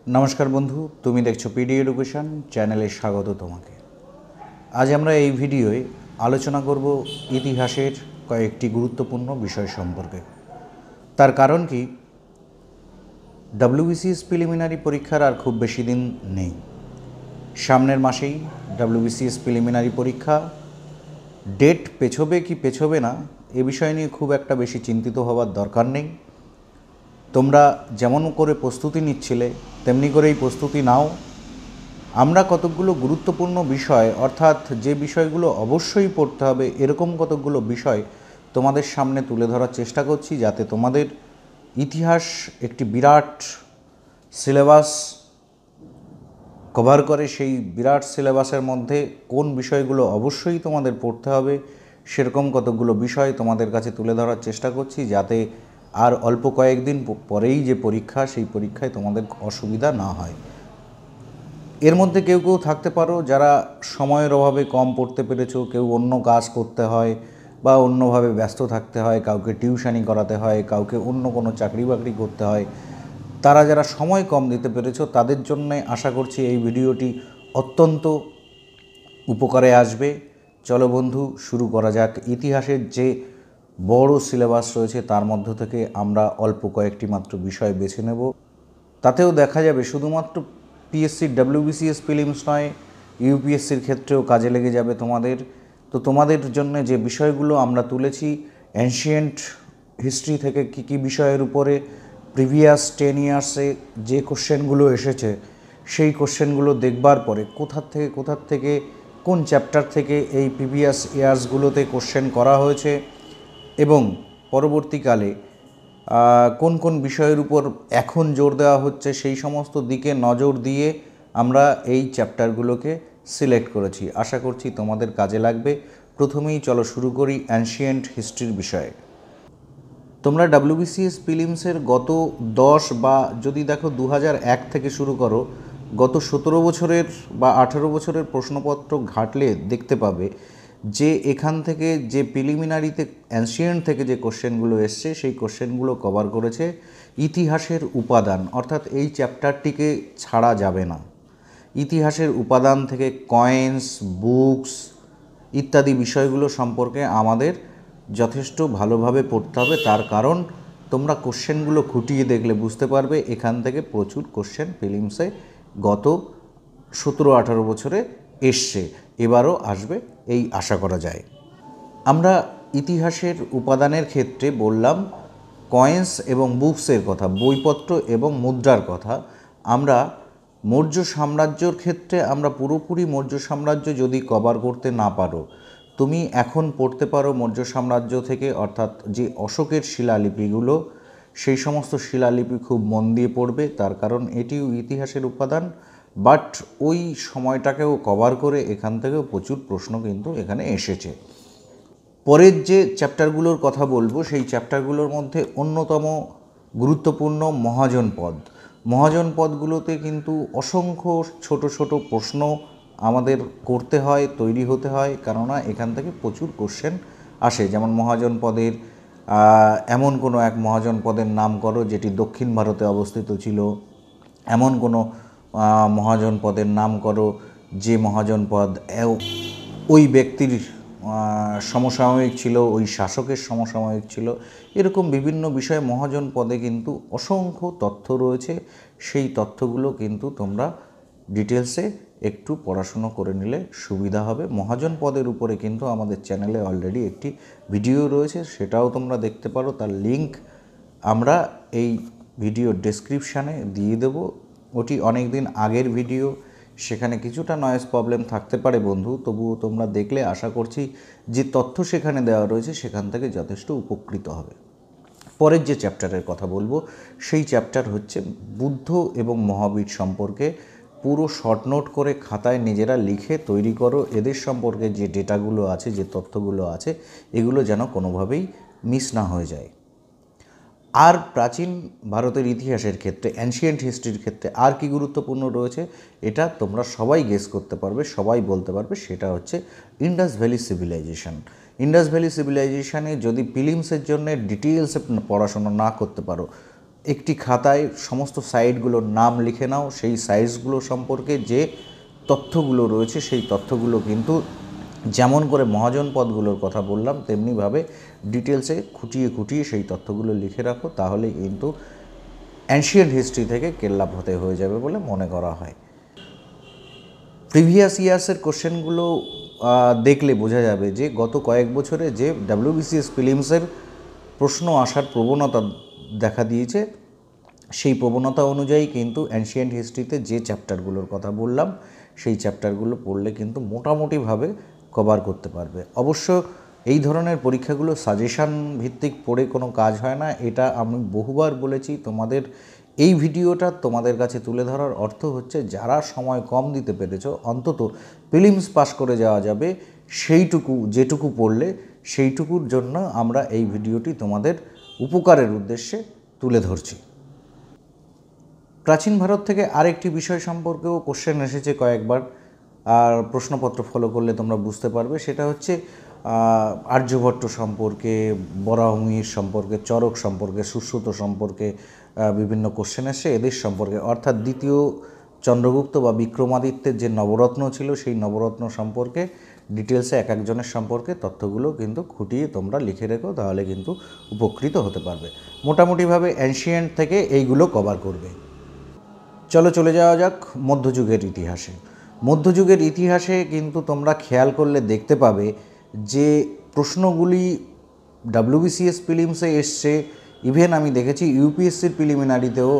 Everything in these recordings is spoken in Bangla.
নমস্কার বন্ধু, তুমি দেখছো পিডি এডুকেশন চ্যানেলে স্বাগত তোমাকে। আজ আমরা এই ভিডিওয়ে আলোচনা করব ইতিহাসের কয়েকটি গুরুত্বপূর্ণ বিষয় সম্পর্কে। তার কারণ কি, ডব্লিউবিসিএস প্রিলিমিনারি পরীক্ষার আর খুব বেশি দিন নেই। সামনের মাসেই ডব্লিউবিসিএস প্রিলিমিনারি পরীক্ষা। ডেট পেছোবে কি পেছোবে না এ বিষয় নিয়ে খুব একটা বেশি চিন্তিত হওয়ার দরকার নেই। তোমরা যেমন করে প্রস্তুতি নিচ্ছিলে তেমনি করেই প্রস্তুতি নাও। আমরা কতকগুলো গুরুত্বপূর্ণ বিষয়, অর্থাৎ যে বিষয়গুলো অবশ্যই পড়তে হবে এরকম কতকগুলো বিষয় তোমাদের সামনে তুলে ধরার চেষ্টা করছি, যাতে তোমাদের ইতিহাস একটি বিরাট সিলেবাস কভার করে। সেই বিরাট সিলেবাসের মধ্যে কোন বিষয়গুলো অবশ্যই তোমাদের পড়তে হবে সেরকম কতকগুলো বিষয় তোমাদের কাছে তুলে ধরার চেষ্টা করছি, যাতে আর অল্প কয়েকদিন পরেই যে পরীক্ষা, সেই পরীক্ষায় তোমাদের অসুবিধা না হয়। এর মধ্যে কেউ কেউ থাকতে পারো যারা সময়ের অভাবে কম পড়তে পেরেছো, কেউ অন্য কাজ করতে হয় বা অন্যভাবে ব্যস্ত থাকতে হয়, কাউকে টিউশনি করাতে হয়, কাউকে অন্য কোনো চাকরি বাকরি করতে হয়। তারা যারা সময় কম দিতে পেরেছো তাদের জন্যে আশা করছি এই ভিডিওটি অত্যন্ত উপকারে আসবে। চলো বন্ধু, শুরু করা যাক। ইতিহাসের যে বড় সিলেবাস রয়েছে তার মধ্য থেকে আমরা অল্প কয়েকটি মাত্র বিষয় বেছে নেব। তাতেও দেখা যাবে শুধুমাত্র পিএসসির ডব্লিউবিসিএস প্রিলিমস নয়, ইউপিএসসির ক্ষেত্রেও কাজে লেগে যাবে তোমাদের। তো তোমাদের জন্য যে বিষয়গুলো আমরা তুলেছি, অ্যানশিয়েন্ট হিস্ট্রি থেকে কী কী বিষয়ের উপরে প্রিভিয়াস 10 ইয়ার্সে যে কোশ্চেনগুলো এসেছে, সেই কোশ্চেনগুলো দেখবার পরে কোথার থেকে কোন চ্যাপ্টার থেকে এই প্রিভিয়াস ইয়ার্সগুলোতে কোশ্চেন করা হয়েছে এবং পরবর্তীকালে কোন কোন বিষয়ের উপর এখন জোর দেওয়া হচ্ছে, সেই সমস্ত দিকে নজর দিয়ে আমরা এই চ্যাপ্টারগুলোকে সিলেক্ট করেছি। আশা করছি তোমাদের কাজে লাগবে। প্রথমেই চলো শুরু করি অ্যানশিয়েন্ট হিস্ট্রির বিষয়ে। তোমরা ডব্লিউবিসিএস প্রিলিমসের গত 10 বা যদি দেখো 2001 থেকে শুরু করো, গত 17 বছরের বা 18 বছরের প্রশ্নপত্র ঘাটলে দেখতে পাবে যে এখান থেকে যে প্রিলিমিনারিতে অ্যানশিয়েন্ট থেকে যে কোশ্চেনগুলো এসছে সেই কোশ্চেনগুলো কভার করেছে ইতিহাসের উপাদান, অর্থাৎ এই চ্যাপ্টারটিকে ছাড়া যাবে না। ইতিহাসের উপাদান থেকে কয়েন্স, বুকস ইত্যাদি বিষয়গুলো সম্পর্কে আমাদের যথেষ্ট ভালোভাবে পড়তে হবে। তার কারণ তোমরা কোশ্চেনগুলো খুঁটিয়ে দেখলে বুঝতে পারবে এখান থেকে প্রচুর কোশ্চেন প্রিলিমসে গত 17-18 বছরে এসছে, এবারও আসবে এই আশা করা যায়। আমরা ইতিহাসের উপাদানের ক্ষেত্রে বললাম কয়েন্স এবং বুকসের কথা, বইপত্র এবং মুদ্রার কথা। আমরা মৌর্য সাম্রাজ্যর ক্ষেত্রে আমরা পুরোপুরি মৌর্য সাম্রাজ্য যদি কভার করতে না পারো, তুমি এখন পড়তে পারো মৌর্য সাম্রাজ্য থেকে, অর্থাৎ যে অশোকের শিলালিপিগুলো, সেই সমস্ত শিলালিপি খুব মন দিয়ে পড়বে। তার কারণ এটিও ইতিহাসের উপাদান, বাট ওই সময়টাকেও কভার করে এখান থেকেও প্রচুর প্রশ্ন কিন্তু এখানে এসেছে। পরের যে চ্যাপ্টারগুলোর কথা বলবো সেই চ্যাপ্টারগুলোর মধ্যে অন্যতম গুরুত্বপূর্ণ মহাজনপদ। মহাজনপদগুলোতে কিন্তু অসংখ্য ছোট ছোট প্রশ্ন আমাদের করতে হয়, তৈরি হতে হয়, কেননা এখান থেকে প্রচুর কোশ্চেন আসে। যেমন মহাজনপদের এমন কোনো এক মহাজনপদের নাম করো যেটি দক্ষিণ ভারতে অবস্থিত ছিল, এমন কোনো মহাজনপদের নাম করো যে মহাজনপদ ওই ব্যক্তির সমসাময়িক ছিল, ওই শাসকের সমসাময়িক ছিল। এরকম বিভিন্ন বিষয়ে মহাজনপদে কিন্তু অসংখ্য তথ্য রয়েছে। সেই তথ্যগুলো কিন্তু তোমরা ডিটেলসে একটু পড়াশুনো করে নিলে সুবিধা হবে। মহাজনপদের উপরে কিন্তু আমাদের চ্যানেলে অলরেডি একটি ভিডিও রয়েছে, সেটাও তোমরা দেখতে পারো। তার লিঙ্ক আমরা এই ভিডিও ডেসক্রিপশানে দিয়ে দেব। ওটি অনেক দিন আগের ভিডিও, সেখানে কিছুটা নয়েজ প্রবলেম থাকতে পারে বন্ধু, তবুও তোমরা দেখলে আশা করছি যে তথ্য সেখানে দেওয়া রয়েছে সেখান থেকে যথেষ্ট উপকৃত হবে। পরের যে চ্যাপ্টারের কথা বলবো সেই চ্যাপ্টার হচ্ছে বুদ্ধ এবং মহাবীর সম্পর্কে। পুরো শর্ট নোট করে খাতায় নিজেরা লিখে তৈরি করো। এদের সম্পর্কে যে ডেটাগুলো আছে, যে তথ্যগুলো আছে, এগুলো যেন কোনোভাবেই মিস না হয়ে যায়। আর প্রাচীন ভারতের ইতিহাসের ক্ষেত্রে, অ্যানশিয়েন্ট হিস্ট্রির ক্ষেত্রে আর কি গুরুত্বপূর্ণ রয়েছে এটা তোমরা সবাই গেস করতে পারবে, সবাই বলতে পারবে। সেটা হচ্ছে Indus valley civilisation. Indus valley সিভিলাইজেশানে যদি প্রিলিমসের জন্য ডিটেলসে পড়াশোনা না করতে পারো, একটি খাতায় সমস্ত সাইটগুলোর নাম লিখে নাও, সেই সাইটসগুলো সম্পর্কে যে তথ্যগুলো রয়েছে সেই তথ্যগুলো কিন্তু যেমন করে মহাজন পদগুলোর কথা বললাম তেমনিভাবে ডিটেলসে খুঁটিয়ে খুঁটিয়ে সেই তথ্যগুলো লিখে রাখো, তাহলে কিন্তু অ্যানশিয়েন্ট হিস্ট্রি থেকে কেল্লাফতে হয়ে যাবে বলে মনে করা হয়। প্রিভিয়াস ইয়ার্সের কোশ্চেনগুলো দেখলে বোঝা যাবে যে গত কয়েক বছরে যে WBCS প্রিলিমসের প্রশ্ন আসার প্রবণতা দেখা দিয়েছে, সেই প্রবণতা অনুযায়ী কিন্তু অ্যানশিয়েন্ট হিস্ট্রিতে যে চ্যাপ্টারগুলোর কথা বললাম সেই চ্যাপ্টারগুলো পড়লে কিন্তু মোটামুটিভাবে কভার করতে পারবে। অবশ্য এই ধরনের পরীক্ষাগুলো সাজেশান ভিত্তিক পড়ে কোনো কাজ হয় না, এটা আমি বহুবার বলেছি। তোমাদের এই ভিডিওটা তোমাদের কাছে তুলে ধরার অর্থ হচ্ছে যারা সময় কম দিতে পেরেছ অন্তত প্রিলিমস পাস করে যাওয়া যাবে সেইটুকু, যেটুকু পড়লে সেইটুকুর জন্য আমরা এই ভিডিওটি তোমাদের উপকারের উদ্দেশ্যে তুলে ধরছি। প্রাচীন ভারত থেকে আরেকটি বিষয় সম্পর্কেও কোশ্চেন এসেছে কয়েকবার, আর প্রশ্নপত্র ফলো করলে তোমরা বুঝতে পারবে। সেটা হচ্ছে আর্যভট্ট সম্পর্কে, বরাহমিহির সম্পর্কে, চরক সম্পর্কে, সুশ্রুত সম্পর্কে বিভিন্ন কোশ্চেন এসে এদের সম্পর্কে, অর্থাৎ দ্বিতীয় চন্দ্রগুপ্ত বা বিক্রমাদিত্যের যে নবরত্ন ছিল সেই নবরত্ন সম্পর্কে ডিটেলসে এক একজনের সম্পর্কে তথ্যগুলো কিন্তু খুঁটিয়ে তোমরা লিখে রেখো, তাহলে কিন্তু উপকৃত হতে পারবে। মোটামুটিভাবে অ্যানশিয়েন্ট থেকে এইগুলো কভার করবে। চলো চলে যাওয়া যাক মধ্যযুগের ইতিহাসে। মধ্যযুগের ইতিহাসে কিন্তু তোমরা খেয়াল করলে দেখতে পাবে যে প্রশ্নগুলি WBCS প্রিলিমসে এসছে, ইভেন আমি দেখেছি UPSCর প্রিলিমিনারিতেও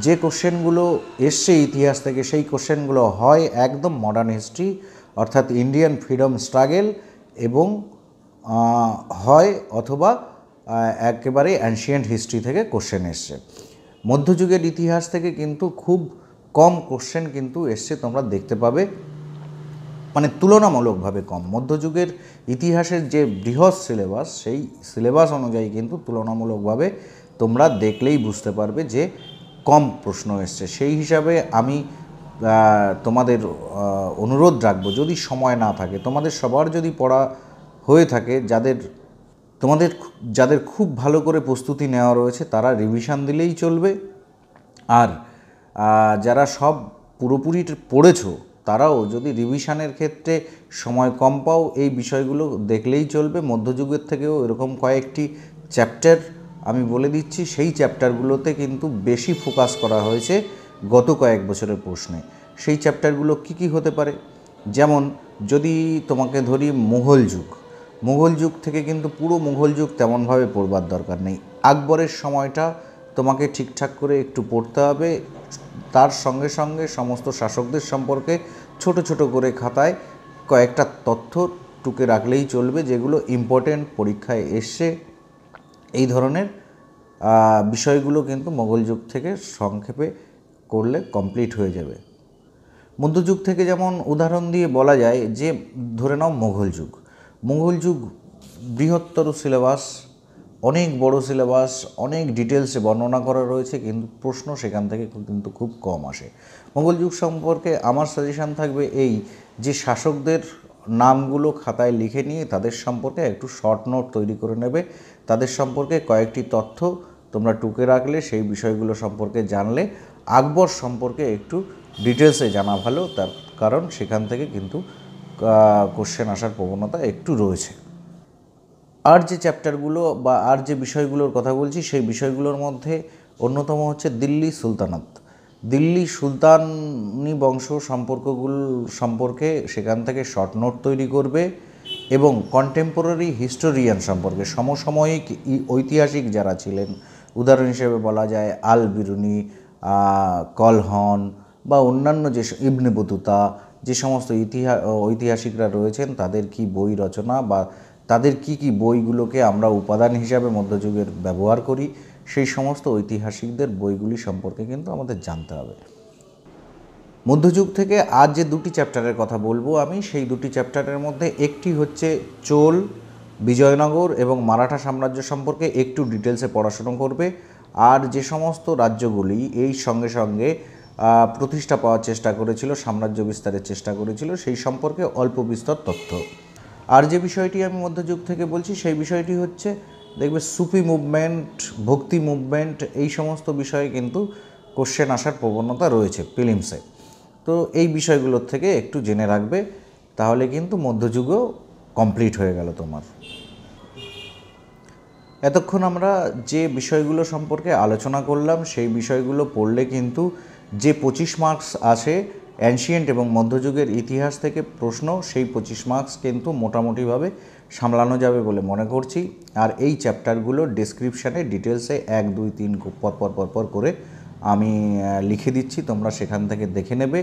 যে কোশ্চেনগুলো এসছে ইতিহাস থেকে সেই কোশ্চেনগুলো হয় একদম মডার্ন হিস্ট্রি অর্থাৎ ইন্ডিয়ান ফ্রিডম স্ট্রাগল এবং হয় অথবা একেবারে অ্যানশিয়েন্ট হিস্ট্রি থেকে কোশ্চেন এসছে। মধ্যযুগের ইতিহাস থেকে কিন্তু খুব কম কোশ্চেন কিন্তু এসছে, তোমরা দেখতে পাবে, মানে তুলনামূলকভাবে কম। মধ্যযুগের ইতিহাসের যে বৃহৎ সিলেবাস সেই সিলেবাস অনুযায়ী কিন্তু তুলনামূলকভাবে তোমরা দেখলেই বুঝতে পারবে যে কম প্রশ্ন এসছে। সেই হিসাবে আমি তোমাদের অনুরোধ রাখবো, যদি সময় না থাকে, তোমাদের সবার যদি পড়া হয়ে থাকে, যাদের খুব ভালো করে প্রস্তুতি নেওয়া রয়েছে তারা রিভিশন দিলেই চলবে, আর যারা সব পুরোপুরি পড়েছো তারাও যদি রিভিশনের ক্ষেত্রে সময় কম পাও এই বিষয়গুলো দেখলেই চলবে। মধ্যযুগের থেকেও এরকম কয়েকটি চ্যাপ্টার আমি বলে দিচ্ছি, সেই চ্যাপ্টারগুলোতে কিন্তু বেশি ফোকাস করা হয়েছে গত কয়েক বছরের প্রশ্নে। সেই চ্যাপ্টারগুলো কি কি হতে পারে, যেমন যদি তোমাকে ধরি মুঘল যুগ থেকে কিন্তু পুরো মুঘল যুগ তেমনভাবে পড়বার দরকার নেই। আকবরের সময়টা তোমাকে ঠিকঠাক করে একটু পড়তে হবে, তার সঙ্গে সঙ্গে সমস্ত শাসকদের সম্পর্কে ছোট ছোট করে খাতায় কয়েকটা তথ্য টুকে রাখলেই চলবে যেগুলো ইম্পর্টেন্ট, পরীক্ষায় এসছে। এই ধরনের বিষয়গুলো কিন্তু মোগল যুগ থেকে সংক্ষেপে করলে কমপ্লিট হয়ে যাবে। মধ্যযুগ থেকে যেমন উদাহরণ দিয়ে বলা যায় যে ধরে নাও মোগল যুগ বৃহত্তর সিলেবাস, অনেক বড় সিলেবাস, অনেক ডিটেলসে বর্ণনা করা রয়েছে, কিন্তু প্রশ্ন সেখান থেকে কিন্তু খুব কম আসে। মোগল যুগ সম্পর্কে আমার সাজেশান থাকবে এই যে শাসকদের নামগুলো খাতায় লিখে নিয়ে তাদের সম্পর্কে একটু শর্ট নোট তৈরি করে নেবে, তাদের সম্পর্কে কয়েকটি তথ্য তোমরা টুকে রাখলে, সেই বিষয়গুলো সম্পর্কে জানলে আকবর সম্পর্কে একটু ডিটেলসে জানা ভালো, তার কারণ সেখান থেকে কিন্তু কোশ্চেন আসার প্রবণতা একটু রয়েছে। আর যে চ্যাপ্টারগুলো বা আর যে বিষয়গুলোর কথা বলছি সেই বিষয়গুলোর মধ্যে অন্যতম হচ্ছে দিল্লি সুলতানাত। দিল্লি সুলতানি বংশ সম্পর্কে সেখান থেকে শর্ট নোট তৈরি করবে এবং কন্টেম্পোরারি হিস্টোরিয়ান সম্পর্কে, সমসাময়িক ঐতিহাসিক যারা ছিলেন, উদাহরণ হিসেবে বলা যায় আল বিরুনি, কলহন বা অন্যান্য যে ইবনে বতুতা, যে সমস্ত ঐতিহাসিকরা রয়েছেন তাদের কি বই রচনা বা তাদের কি কি বইগুলোকে আমরা উপাদান হিসাবে মধ্যযুগের ব্যবহার করি, সেই সমস্ত ঐতিহাসিকদের বইগুলি সম্পর্কে কিন্তু আমাদের জানতে হবে। মধ্যযুগ থেকে আজ যে দুটি চ্যাপ্টারের কথা বলবো আমি, সেই দুটি চ্যাপ্টারের মধ্যে একটি হচ্ছে চোল, বিজয়নগর এবং মারাঠা সাম্রাজ্য সম্পর্কে একটু ডিটেলসে পড়াশুনো করবে, আর যে সমস্ত রাজ্যগুলি এই সঙ্গে সঙ্গে প্রতিষ্ঠা পাওয়ার চেষ্টা করেছিল, সাম্রাজ্য বিস্তারের চেষ্টা করেছিল, সেই সম্পর্কে অল্প বিস্তর তথ্য। আর যে বিষয়টি আমি মধ্যযুগ থেকে বলছি সেই বিষয়টি হচ্ছে দেখবে সুফি মুভমেন্ট, ভক্তি মুভমেন্ট, এই সমস্ত বিষয়ে কিন্তু কোশ্চেন আসার প্রবণতা রয়েছে প্রিলিমসে। তো এই বিষয়গুলোর থেকে একটু জেনে রাখবে, তাহলে কিন্তু মধ্যযুগও কমপ্লিট হয়ে গেল তোমার। এতক্ষণ আমরা যে বিষয়গুলো সম্পর্কে আলোচনা করলাম সেই বিষয়গুলো পড়লে কিন্তু যে 25 মার্কস আসে অ্যানশিয়েন্ট এবং মধ্যযুগের ইতিহাস থেকে প্রশ্ন, সেই 25 মার্কস কিন্তু মোটামুটিভাবে সামলানো যাবে বলে মনে করছি। আর এই চ্যাপ্টারগুলো ডেসক্রিপশানে ডিটেলসে 1, 2, 3 পর করে আমি লিখে দিচ্ছি, তোমরা সেখান থেকে দেখে নেবে।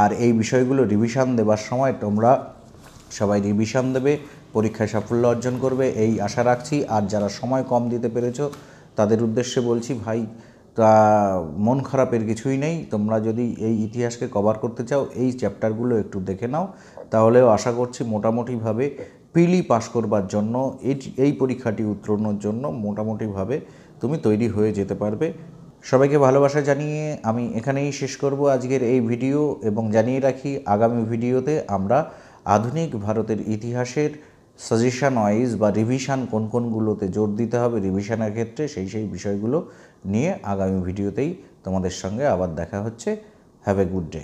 আর এই বিষয়গুলো রিভিশন দেওয়ার সময় তোমরা সবাই রিভিশন দেবে, পরীক্ষায় সাফল্য অর্জন করবে এই আশা রাখছি। আর যারা সময় কম দিতে পেরেছো তাদের উদ্দেশ্যে বলছি, ভাই তা মন খারাপের কিছুই নেই। তোমরা যদি এই ইতিহাসকে কভার করতে চাও, এই চ্যাপ্টারগুলো একটু দেখে নাও, তাহলেও আশা করছি মোটামুটিভাবে প্রিলি পাস করবার জন্য, এই পরীক্ষাটি উত্তীর্ণর জন্য মোটামুটিভাবে তুমি তৈরি হয়ে যেতে পারবে। সবাইকে ভালোবাসা জানিয়ে আমি এখানেই শেষ করব আজকের এই ভিডিও, এবং জানিয়ে রাখি আগামী ভিডিওতে আমরা আধুনিক ভারতের ইতিহাসের সাজেশন ওয়াইজ বা রিভিশন কোনগুলোতে জোর দিতে হবে রিভিশনের ক্ষেত্রে, সেই বিষয়গুলো নিয়ে আগামী ভিডিওতেই তোমাদের সঙ্গে আবার দেখা হচ্ছে। Have a good day.